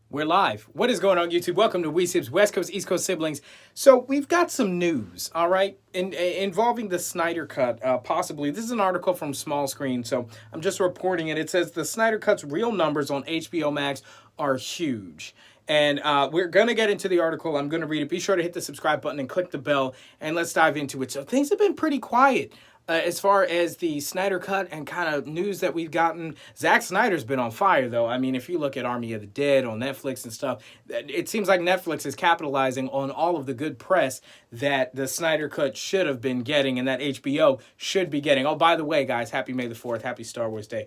We're live. What is going on, YouTube? Welcome to WeSibs, West Coast, East Coast siblings. So we've got some news, all right, involving the Snyder Cut, possibly. This is an article from Small Screen, so I'm just reporting it. It says the Snyder Cut's real numbers on HBO Max are huge. And we're going to get into the article. I'm going to read it. Be sure to hit the subscribe button and click the bell, and let's dive into it. So things have been pretty quiet. As far as the Snyder Cut and kind of news that we've gotten, Zack Snyder's been on fire, though. I mean, if you look at Army of the Dead on Netflix and stuff, it seems like Netflix is capitalizing on all of the good press that the Snyder Cut should have been getting and that HBO should be getting. Oh, by the way, guys, happy May the 4th. Happy Star Wars Day.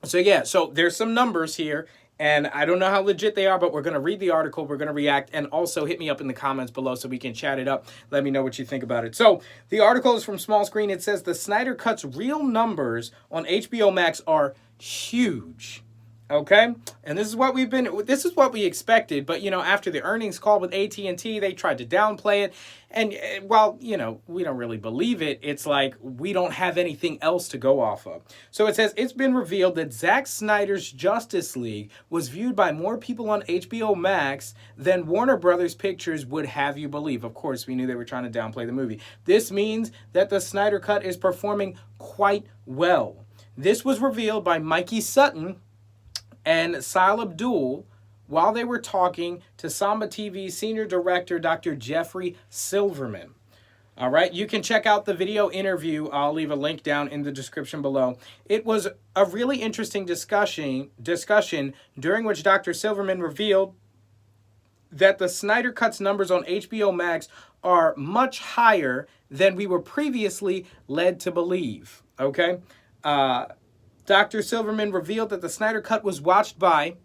So there's some numbers here. And I don't know how legit they are, but we're going to read the article. We're going to react, and also hit me up in the comments below so we can chat it up. Let me know what you think about it. So the article is from Small Screen. It says the Snyder Cut's real numbers on HBO Max are huge. Okay, and this is what we expected, but after the earnings call with AT&T, they tried to downplay it, and while we don't really believe it, it's like we don't have anything else to go off of. So it says it's been revealed that Zack Snyder's Justice League was viewed by more people on HBO Max than Warner Brothers Pictures would have you believe. Of course, we knew they were trying to downplay the movie. This means that the Snyder Cut is performing quite well. This was revealed by Mikey Sutton and Sail Abdul while they were talking to Samba TV's senior director, Dr. Jeffrey Silverman. All right, you can check out the video interview. I'll leave a link down in the description below. It was a really interesting discussion during which Dr. Silverman revealed that the Snyder Cut's numbers on HBO Max are much higher than we were previously led to believe. Okay? Dr. Silverman revealed that the Snyder Cut was watched by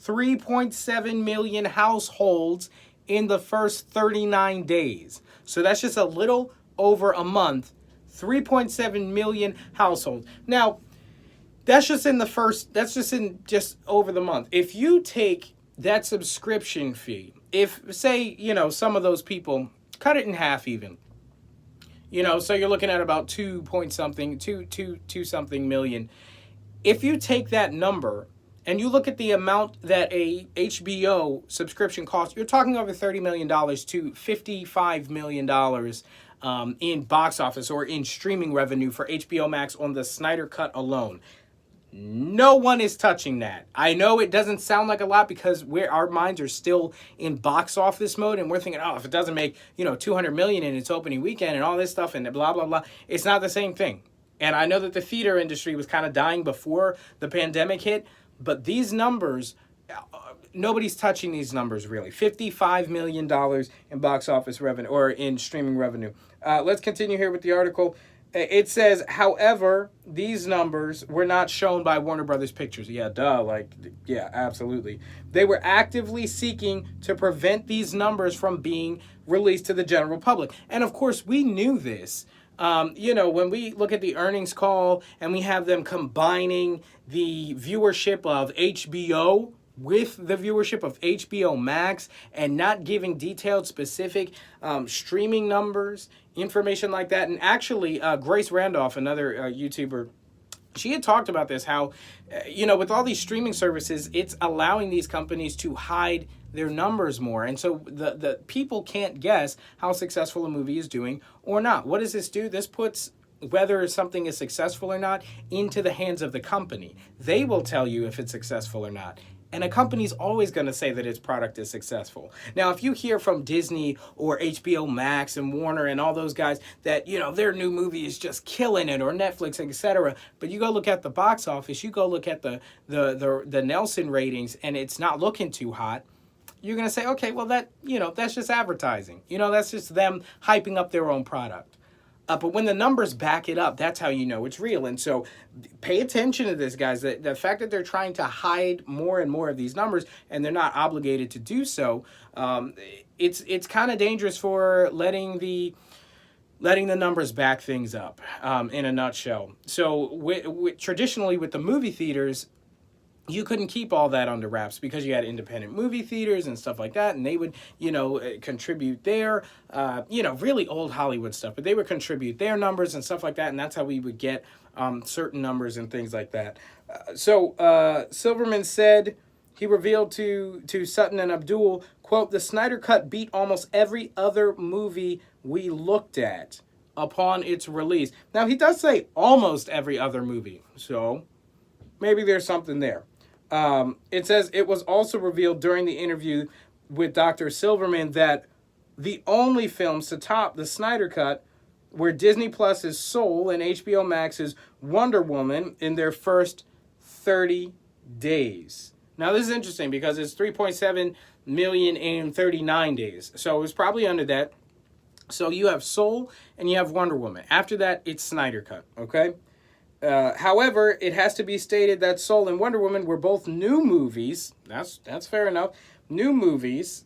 3.7 million households in the first 39 days. So that's just a little over a month. 3.7 million households. Now, that's just just over the month. If you take that subscription fee, if, say, some of those people, cut it in half even. So you're looking at about 2 something million. If you take that number and you look at the amount that a HBO subscription costs, you're talking over $30 million to $55 million in box office or in streaming revenue for HBO Max on the Snyder Cut alone. No one is touching that. I know it doesn't sound like a lot because our minds are still in box office mode and we're thinking, oh, if it doesn't make, 200 million in its opening weekend and all this stuff and blah, blah, blah, it's not the same thing. And I know that the theater industry was kind of dying before the pandemic hit, but these numbers, nobody's touching these numbers really. $55 million in box office revenue or in streaming revenue. Let's continue here with the article. It says, however, these numbers were not shown by Warner Brothers Pictures. Yeah, yeah, absolutely. They were actively seeking to prevent these numbers from being released to the general public. And of course, we knew this. When we look at the earnings call and we have them combining the viewership of HBO with the viewership of HBO Max and not giving detailed, specific streaming numbers, information like that. And actually, Grace Randolph, another YouTuber, she had talked about this, how, with all these streaming services, it's allowing these companies to hide their numbers more. And so the people can't guess how successful a movie is doing or not. What does this do? This puts whether something is successful or not into the hands of the company. They will tell you if it's successful or not. And a company's always going to say that its product is successful. Now, if you hear from Disney or HBO Max and Warner and all those guys that, their new movie is just killing it, or Netflix, etc., but you go look at the box office, you go look at the Nielsen ratings, and it's not looking too hot, you're going to say, okay, well, that's just advertising. That's just them hyping up their own product. But when the numbers back it up, that's how you know it's real. And so pay attention to this, guys. The fact that they're trying to hide more and more of these numbers and they're not obligated to do so, it's kind of dangerous for letting the numbers back things up in a nutshell. So traditionally with the movie theaters, you couldn't keep all that under wraps because you had independent movie theaters and stuff like that, and they would, contribute their, really old Hollywood stuff, but they would contribute their numbers and stuff like that, and that's how we would get certain numbers and things like that. So Silverman said He revealed to Sutton and Abdul, quote, "The Snyder Cut beat almost every other movie we looked at upon its release." Now, he does say almost every other movie, so maybe there's something there. It says it was also revealed during the interview with Dr. Silverman that the only films to top the Snyder Cut were Disney Plus's Soul and HBO Max's Wonder Woman in their first 30 days. Now, this is interesting because it's 3.7 million in 39 days. So it was probably under that. So you have Soul and you have Wonder Woman. After that, it's Snyder Cut, okay? However, it has to be stated that Soul and Wonder Woman were both new movies. That's fair enough. New movies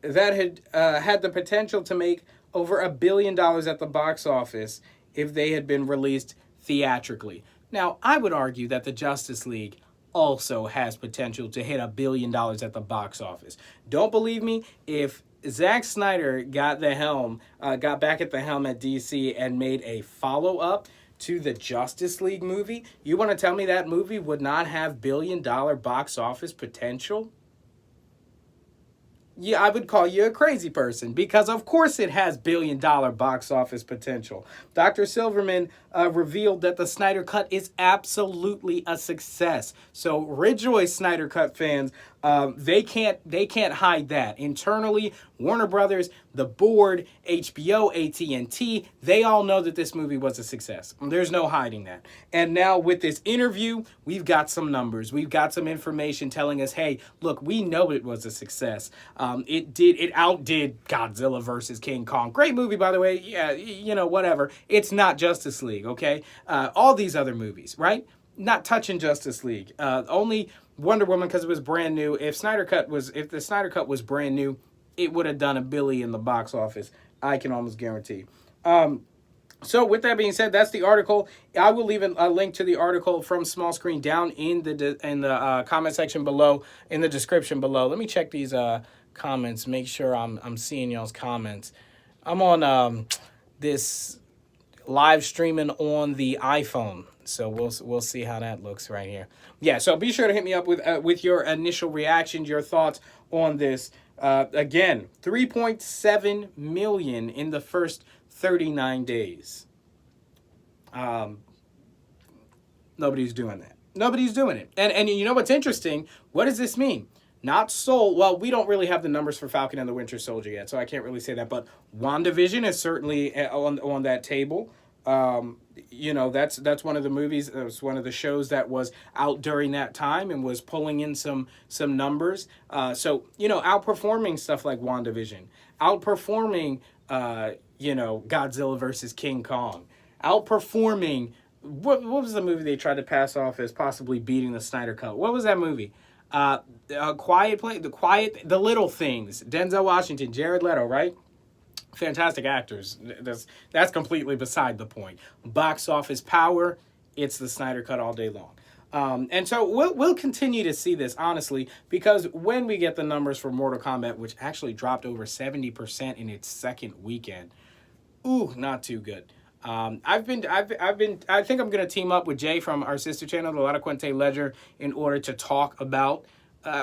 that had the potential to make over $1 billion at the box office if they had been released theatrically. Now, I would argue that the Justice League also has potential to hit $1 billion at the box office. Don't believe me? If Zack Snyder got back at the helm at DC and made a follow-up to the Justice League movie, you want to tell me that movie would not have $1 billion box office potential? Yeah, I would call you a crazy person because, of course, it has $1 billion box office potential. Dr. Silverman revealed that the Snyder Cut is absolutely a success. So rejoice, Snyder Cut fans. They can't hide that. Internally, Warner Brothers, the board, HBO, AT&T, they all know that this movie was a success. There's no hiding that. And now with this interview, we've got some numbers. We've got some information telling us, hey, look, we know it was a success. It outdid Godzilla versus King Kong. Great movie, by the way. Yeah, whatever. It's not Justice League, okay? All these other movies, right? Not touching Justice League. Only Wonder Woman because it was brand new. If the Snyder Cut was brand new, it would have done $1 billion in the box office. I can almost guarantee. So with that being said, that's the article. I will leave a link to the article from Small Screen down in the comment section below, in the description below. Let me check these comments. Make sure I'm seeing y'all's comments. I'm on this live streaming on the iPhone. So we'll see how that looks right here. Yeah, so be sure to hit me up with your initial reactions, your thoughts on this. Again, 3.7 million in the first 39 days. Nobody's doing that. Nobody's doing it. And you know what's interesting? What does this mean? Not Soul. Well, we don't really have the numbers for Falcon and the Winter Soldier yet, so I can't really say that. But WandaVision is certainly on that table. That's one of the movies. It was one of the shows that was out during that time and was pulling in some numbers. So outperforming stuff like WandaVision, outperforming Godzilla versus King Kong, outperforming what was the movie they tried to pass off as possibly beating the Snyder Cut? What was that movie? The Little Things. Denzel Washington, Jared Leto, right? Fantastic actors. That's completely beside the point. Box office power, it's the Snyder Cut all day long. And so we'll continue to see this, honestly, because when we get the numbers for Mortal Kombat, which actually dropped over 70% in its second weekend, not too good. I think I'm gonna team up with Jay from our sister channel, The La Quinte Ledger, in order to talk about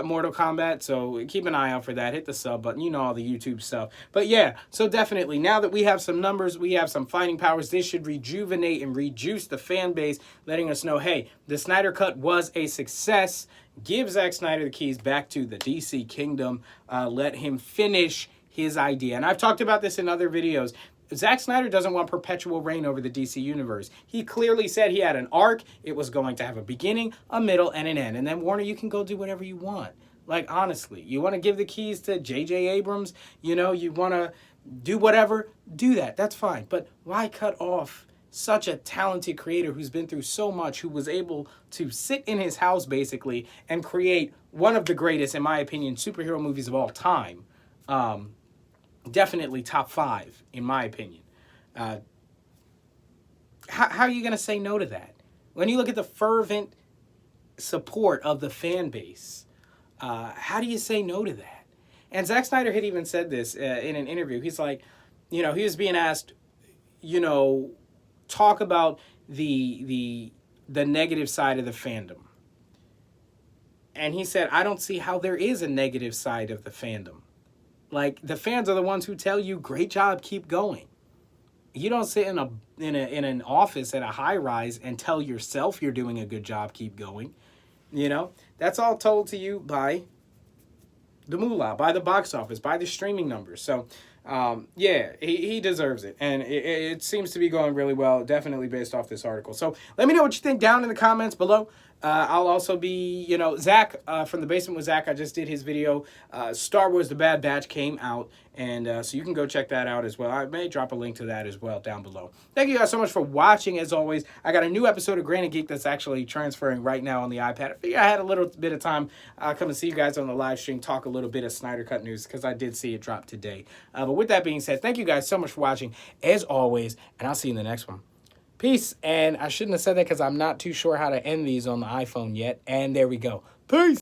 Mortal Kombat, so keep an eye out for that. Hit the sub button, all the YouTube stuff. But yeah, so definitely, now that we have some numbers, we have some fighting powers, this should rejuvenate and rejuice the fan base, letting us know, hey, the Snyder Cut was a success. Give Zack Snyder the keys back to the DC kingdom. Let him finish his idea. And I've talked about this in other videos. Zack Snyder doesn't want perpetual reign over the DC universe. He clearly said he had an arc. It was going to have a beginning, a middle, and an end. And then, Warner, you can go do whatever you want. Like, honestly, you want to give the keys to J.J. Abrams, you want to do whatever, do that. That's fine. But why cut off such a talented creator who's been through so much, who was able to sit in his house, basically, and create one of the greatest, in my opinion, superhero movies of all time? Definitely top 5, in my opinion. How are you going to say no to that? When you look at the fervent support of the fan base, how do you say no to that? And Zack Snyder had even said this in an interview. He's like, he was being asked, talk about the negative side of the fandom. And he said, I don't see how there is a negative side of the fandom. Like, the fans are the ones who tell you, great job, keep going. You don't sit in an office at a high rise and tell yourself you're doing a good job, keep going. You know, that's all told to you by the moolah, by the box office, by the streaming numbers. So, yeah, he deserves it. And it seems to be going really well, definitely based off this article. So let me know what you think down in the comments below. I'll also be, you know, Zach from The Basement with Zach. I just did his video. Star Wars The Bad Batch came out. And so you can go check that out as well. I may drop a link to that as well down below. Thank you guys so much for watching. As always, I got a new episode of Granny Geek that's actually transferring right now on the iPad. I figured I had a little bit of time. I'll come and see you guys on the live stream, talk a little bit of Snydercut news because I did see it drop today. But with that being said, thank you guys so much for watching as always. And I'll see you in the next one. Peace. And I shouldn't have said that because I'm not too sure how to end these on the iPhone yet. And there we go. Peace.